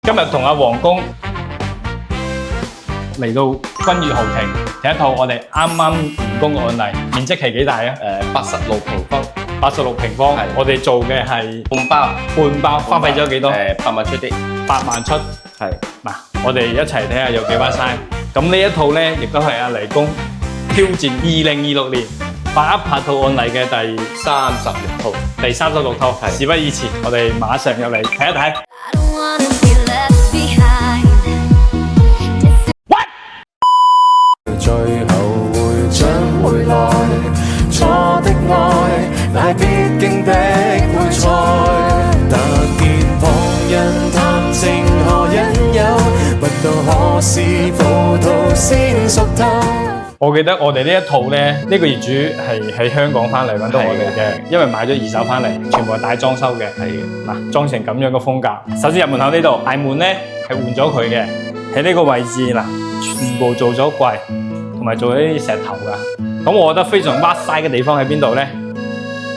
今日同阿黃工嚟到君悦豪庭睇一套我哋啱啱完工嘅案例，面積係幾大啊？86平方，86平方。我哋做嘅係半包，花費咗幾多？8萬出啲，8萬出。係嗱，我哋一齊睇下有幾把嘥。咁呢一套咧，亦都係阿黎公挑戰2026年拍套案例嘅第36套。事不宜遲，我哋馬上入嚟睇一睇。最後會將回來，錯的愛乃必經的會賽。突見旁人談情何引誘，不到可是葡萄先熟透。我記得我哋呢一套咧，呢個業主係喺香港翻嚟揾到我哋嘅，因為買咗二手翻嚟，全部係帶裝修嘅。嗱，裝成咁樣嘅風格。首先入門口呢度，大門咧係換咗佢嘅，喺呢個位置嗱，全部做咗櫃。同埋做咗啲石頭噶，咁我覺得非常屈晒嘅地方喺邊度咧？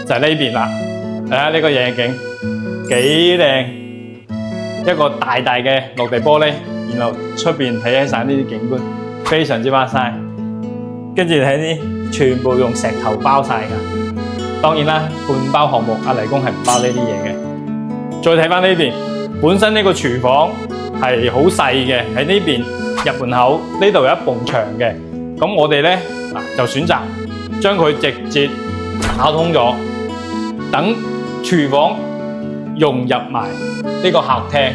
就係呢邊啦。睇下呢個夜景幾靚，一個大大嘅落地玻璃，然後出邊睇起晒呢啲景觀，非常之屈晒。跟住睇啲全部用石頭包晒噶。當然啦，半包項目阿黎公係唔包呢啲嘢嘅。再睇翻呢邊，本身呢個廚房係好細嘅，喺呢邊入門口呢度有一埲牆嘅。咁我哋咧就選擇將佢直接打通咗，等廚房融入埋呢個客廳。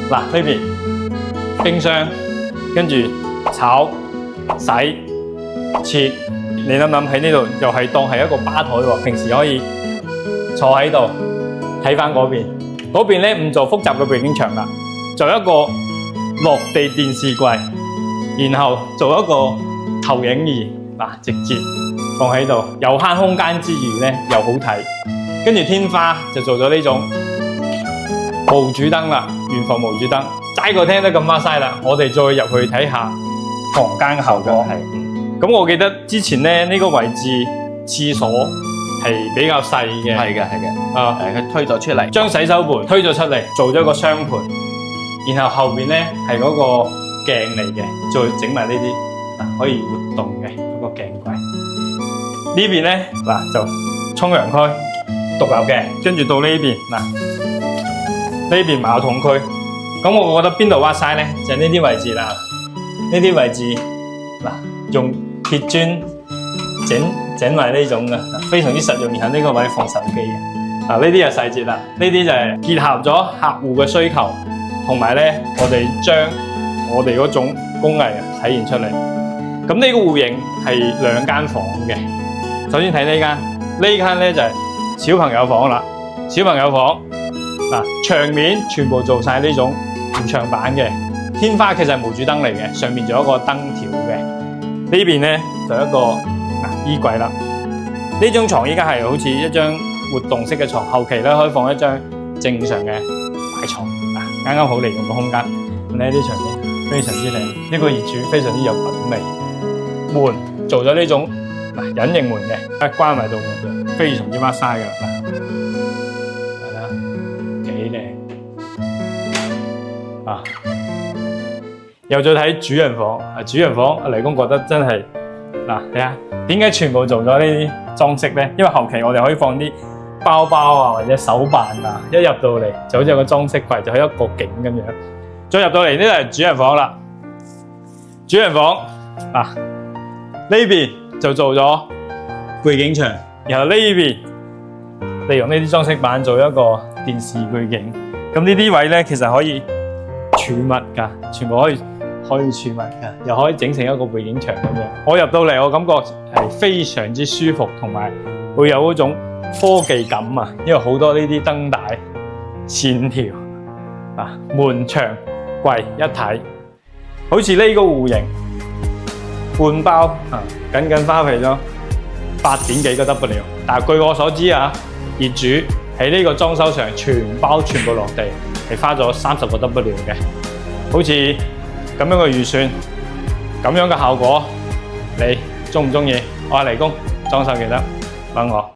嗱，呢邊冰箱，跟住炒、洗、切，你諗諗喺呢度又係當係一個吧台喎。平時可以坐喺度睇翻嗰邊，嗰邊咧唔做複雜嘅背景牆啦，做一個落地電視櫃，然後做一個投影儀嗱，直接放喺度，又慳空間之餘咧又好睇。跟住天花就做咗呢種無主燈啦，懸浮無主燈。齋個廳都咁孖嘥啦，我哋再入去睇下房間嘅效果。咁我記得之前咧呢個位置廁所係比較細嘅，係嘅。佢推咗出嚟，將洗手盆推咗出嚟，做咗個雙盤，然後後邊咧係嗰個鏡嚟嘅，再整埋呢啲。可以活動嘅嗰個鏡櫃，呢邊咧就沖涼區獨立嘅，跟住到呢邊呢邊馬桶區。咁我覺得邊度挖晒咧，就係呢啲位置啦。呢啲位置用鐵磚整埋呢種嘅，非常之實用。然後呢個位放手機嘅，呢啲就細節啦。呢啲就係結合咗客戶嘅需求，同埋咧我哋將我哋嗰種工藝體現出嚟。咁呢個戶型係2間房嘅。首先睇呢間咧就係小朋友房啦。小朋友房牆面全部做晒呢種弧牆板嘅，天花其實係無主燈嚟嘅，上面仲有一個燈條嘅。呢邊咧就一個衣櫃啦。呢張床依家係好似一張活動式嘅床，後期咧可以放一張正常嘅大床，啱啱好利用個空間。呢啲牆面非常之靚，呢個業主非常之有品味。門做咗呢種隱形門嘅，一關埋道門就非常之孖嘥㗎啦。係啦，幾靚又再睇主人房，主人房阿黎公覺得真係睇下點解全部做咗呢啲裝飾咧？因為後期我哋可以放啲包包或者手辦一入到嚟就好似有個裝飾櫃，就係一個景咁樣。再入到嚟呢度係主人房啦，主人房呢邊就做咗背景牆，然後呢邊利用呢啲裝飾板做一個電視背景。咁呢啲位咧其實可以儲物噶，全部可以儲物噶，又可以整成一個背景牆咁樣。我入到嚟，我感覺係非常之舒服，同埋會有嗰種科技感啊！因為好多呢啲燈帶、線條門牆櫃一體，好似呢個戶型。半包僅僅花費咗8點幾個 W， 但係據我所知業主喺呢個裝修上全部落地係花咗30個 W 嘅，好似咁樣嘅預算，咁樣嘅效果，你中唔中意？我係黎公，裝修記得揾我。